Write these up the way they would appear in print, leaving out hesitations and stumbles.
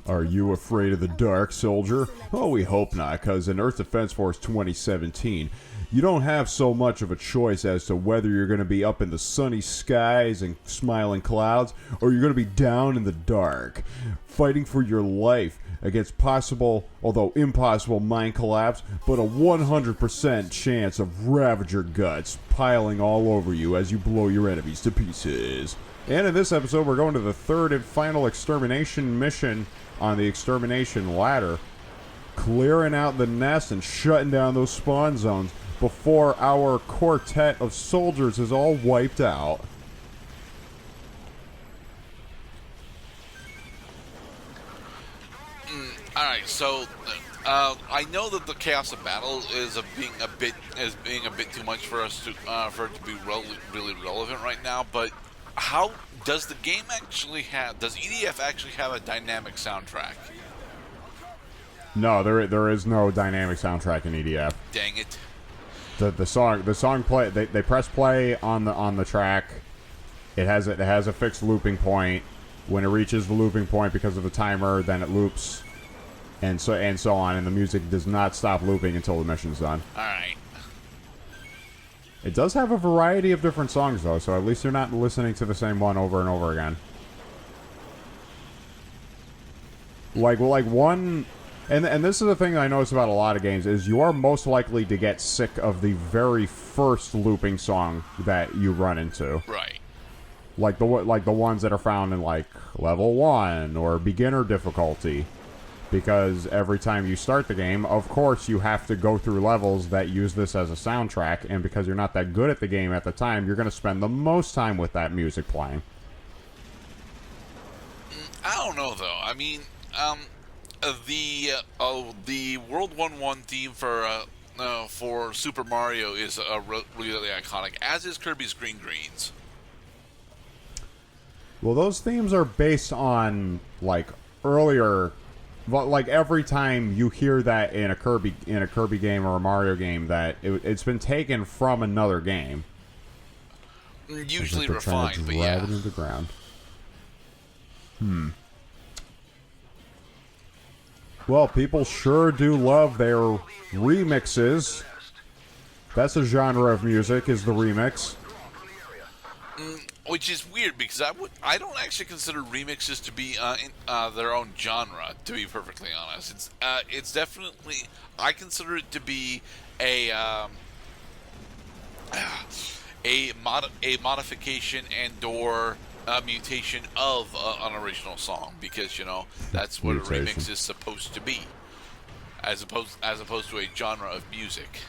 Are you afraid of the dark, soldier? Oh, we hope not, because in Earth Defense Force 2017, you don't have so much of a choice as to whether you're going to be up in the sunny skies and smiling clouds, or you're going to be down in the dark, fighting for your life against possible, although impossible, mine collapse, but a 100% chance of Ravager guts piling all over you as you blow your enemies to pieces. And in this episode, we're going to the third and final extermination mission on the extermination ladder, clearing out the nest and shutting down those spawn zones before our quartet of soldiers is all wiped out. Alright, so I know that the chaos of battle is being a bit too much for us to for it to be really relevant right now, but how does the game actually have? Does E.D.F actually have a dynamic soundtrack? No, there is no dynamic soundtrack in E.D.F. Dang it! The song play. They press play on the track. It has a fixed looping point. When it reaches the looping point because of the timer, then it loops, and so on. And the music does not stop looping until the mission's done. All right. It does have a variety of different songs, though, so at least you're not listening to the same one over and over again. Like one... And this is the thing I notice about a lot of games, is you are most likely to get sick of the very first looping song that you run into. Right. Like the ones that are found in, like, level 1 or beginner difficulty. Because every time you start the game, of course, you have to go through levels that use this as a soundtrack, and because you're not that good at the game at the time, you're going to spend the most time with that music playing. I don't know, though. I mean, the World 1-1 theme for Super Mario is really iconic, as is Kirby's Green Greens. Well, those themes are based on, like, earlier... But like every time you hear that in a Kirby game or a Mario game, that it's been taken from another game. Usually refined, but yeah. Drive it into the ground. Well, people sure do love their remixes. That's a genre of music, is the remix. Which is weird, because I don't actually consider remixes to be their own genre, to be perfectly honest. It's definitely, I consider it to be a modification and/or mutation of an original song, because that's what Mutation. A remix is supposed to be, as opposed to a genre of music.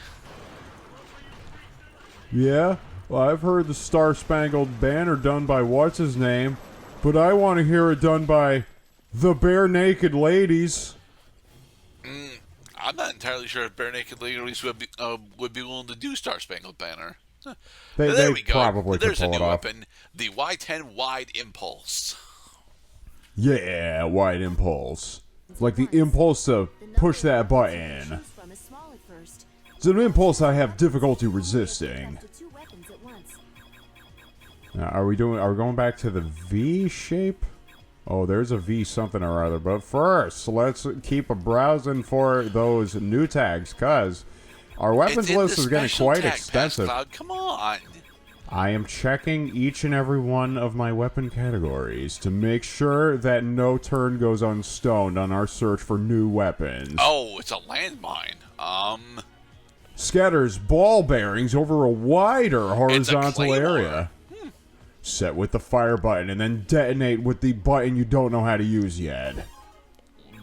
Yeah. Well, I've heard the Star Spangled Banner done by what's-his-name, but I want to hear it done by the Bare Naked Ladies. I'm not entirely sure if Bare Naked Ladies would be willing to do Star Spangled Banner. There we go. Probably There's a new off. weapon, the Y10 Wide Impulse. Yeah, Wide Impulse. Like the impulse to push that button. It's an impulse I have difficulty resisting. Now, are we going back to the V shape? Oh, there's a V something or other. But first, let's keep a browsing for those new tags, because our weapons list is getting quite extensive. Cloud. Come on. I am checking each and every one of my weapon categories to make sure that no turn goes unstoned on our search for new weapons. Oh, it's a landmine. Scatters ball bearings over a wider horizontal area. Set with the fire button and then detonate with the button you don't know how to use yet.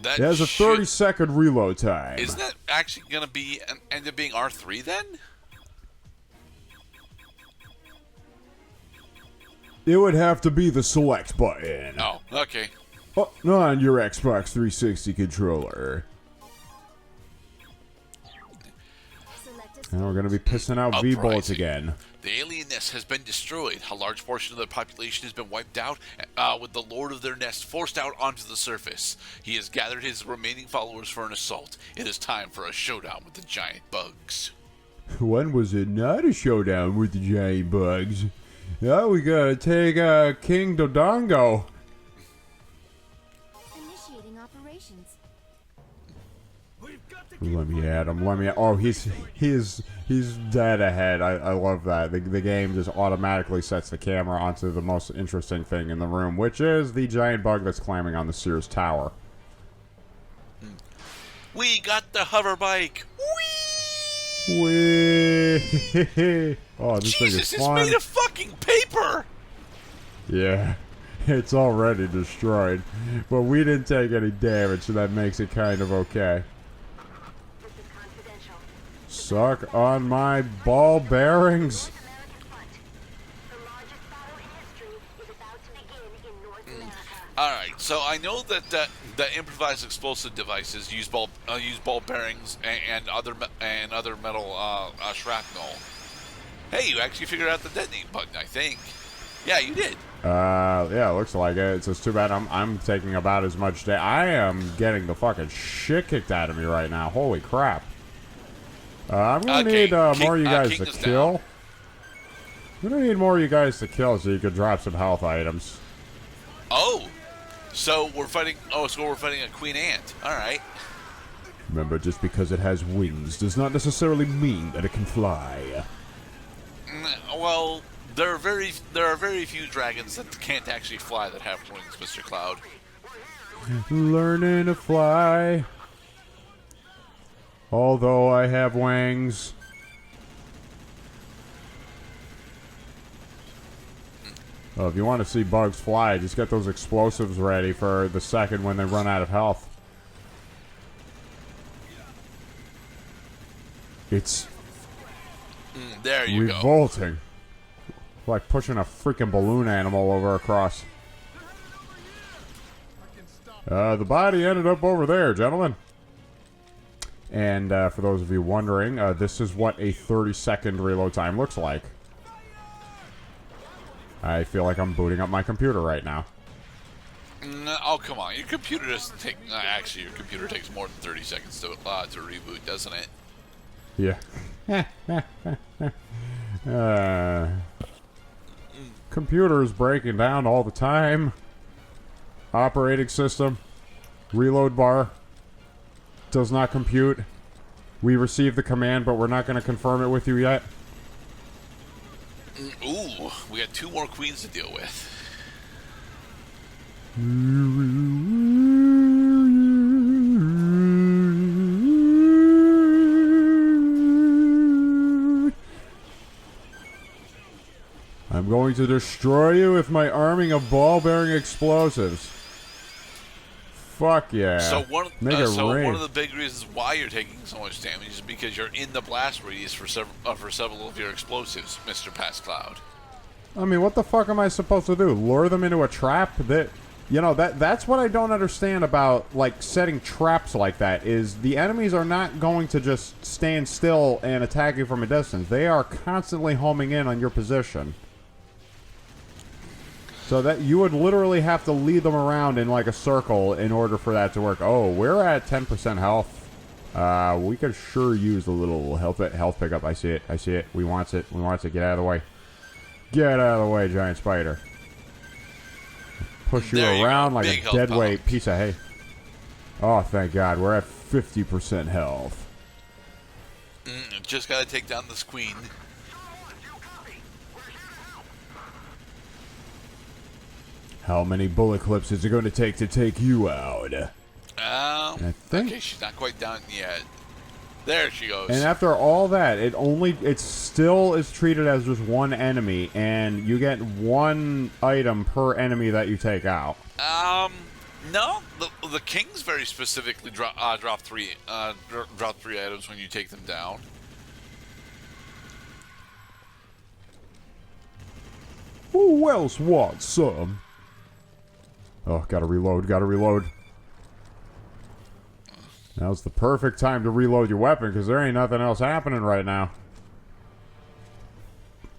It has a 30-second reload time. Isn't that actually going to end up being R3 then? It would have to be the select button. Oh, okay. On your Xbox 360 controller. And we're going to be pissing out V-bullets again. The alien nest has been destroyed. A large portion of the population has been wiped out, with the lord of their nest forced out onto the surface. He has gathered his remaining followers for an assault. It is time for a showdown with the giant bugs. When was it not a showdown with the giant bugs? Oh, we gotta take King Dodongo. operations. Let me at him. Let me. Oh, he's dead ahead. I love that. The game just automatically sets the camera onto the most interesting thing in the room, which is the giant bug that's climbing on the Sears Tower. We got the hover bike. Whee! Oh, this thing is Jesus, it's fun. made of fucking paper. Yeah, it's already destroyed, but we didn't take any damage, so that makes it kind of okay. Suck on my ball bearings. All right, so I know that the improvised explosive devices use ball bearings and other metal shrapnel. Hey, you actually figured out the detonate button, I think. Yeah, you did. Yeah, looks like it. It's just too bad I'm taking about as much I am getting the fucking shit kicked out of me right now. Holy crap. I'm gonna need more of you guys to kill. I'm gonna need more of you guys to kill so you can drop some health items. Oh, so we're fighting. Oh, so we're fighting a queen ant. All right. Remember, just because it has wings does not necessarily mean that it can fly. Well, there are very few dragons that can't actually fly that have wings, Mr. Cloud. Learning to fly. Although I have wings. Well, if you want to see bugs fly, just get those explosives ready for the second when they run out of health. It's there you revolting. Like pushing a freaking balloon animal over across. The body ended up over there, gentlemen. And for those of you wondering, this is what a 30-second reload time looks like. I feel like I'm booting up my computer right now. Oh, come on. Your computer doesn't take... actually, your computer takes more than 30 seconds to reboot, doesn't it? Yeah. Computer's breaking down all the time. Operating system. Reload bar. Does not compute. We received the command, but we're not going to confirm it with you yet. Ooh, we got 2 more queens to deal with. I'm going to destroy you with my arming of ball-bearing explosives. Fuck yeah. So one of the big reasons why you're taking so much damage is because you're in the blast radius for several of your explosives, Mr. Past Cloud. I mean, what the fuck am I supposed to do? Lure them into a trap? That's what I don't understand about, like, setting traps like that, is the enemies are not going to just stand still and attack you from a distance. They are constantly homing in on your position. So that you would literally have to lead them around in like a circle in order for that to work. Oh, we're at 10% health. We could sure use a little health pickup. I see it. I see it. We want it. We want it. Get out of the way. Get out of the way, giant spider. Push you around like a deadweight piece of hay. Oh, thank God. We're at 50% health. Just gotta take down this queen. How many bullet clips is it going to take you out? I think. Okay, she's not quite done yet. There she goes. And after all that, it still is treated as just one enemy, and you get 1 item per enemy that you take out. No, the kings very specifically drop 3 items when you take them down. Who else wants some? Oh, gotta reload, gotta reload. Now's the perfect time to reload your weapon, because there ain't nothing else happening right now.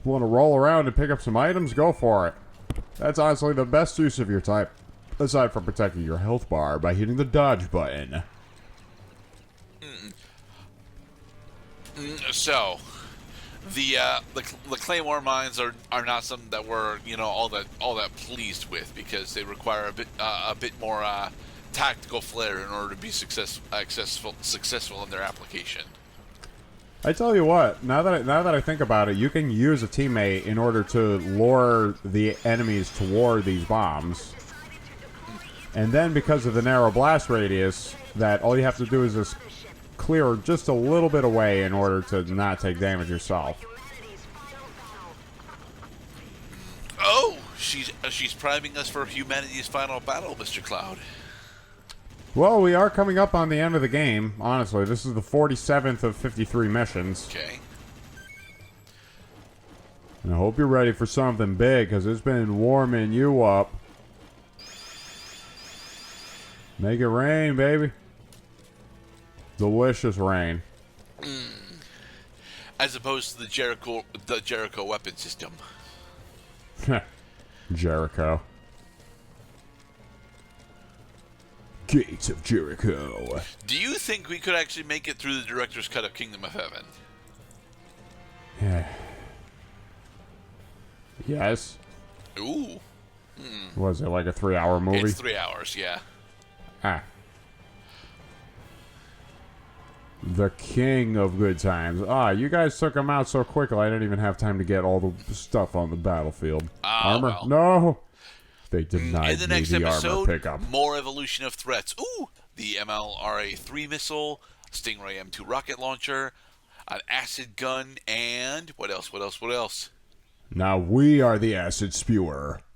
Want to roll around and pick up some items? Go for it. That's honestly the best use of your type, aside from protecting your health bar by hitting the dodge button. So, the claymore mines are not something that we're all that pleased with, because they require a bit more tactical flair in order to be successful in their application. I tell you what, now that I think about it, you can use a teammate in order to lure the enemies toward these bombs. And then because of the narrow blast radius, that all you have to do is just clear just a little bit away in order to not take damage yourself. Oh, she's priming us for humanity's final battle, Mr. Cloud. Well, we are coming up on the end of the game, honestly. This is the 47th of 53 missions. Okay. And I hope you're ready for something big, because it's been warming you up. Make it rain, baby. Delicious rain. As opposed to the Jericho weapon system. Jericho. Gates of Jericho. Do you think we could actually make it through the director's cut of Kingdom of Heaven? Yeah. Yes. Ooh. Was it like a 3-hour movie? It's 3 hours, yeah. Ah. The king of good times. Ah, you guys took him out so quickly I didn't even have time to get all the stuff on the battlefield. Armor? Well. No! They denied In the next me the armor episode, pickup. more evolution of threats. Ooh! The MLRA-3 missile, Stingray M2 rocket launcher, an acid gun, and what else? Now we are the acid spewer.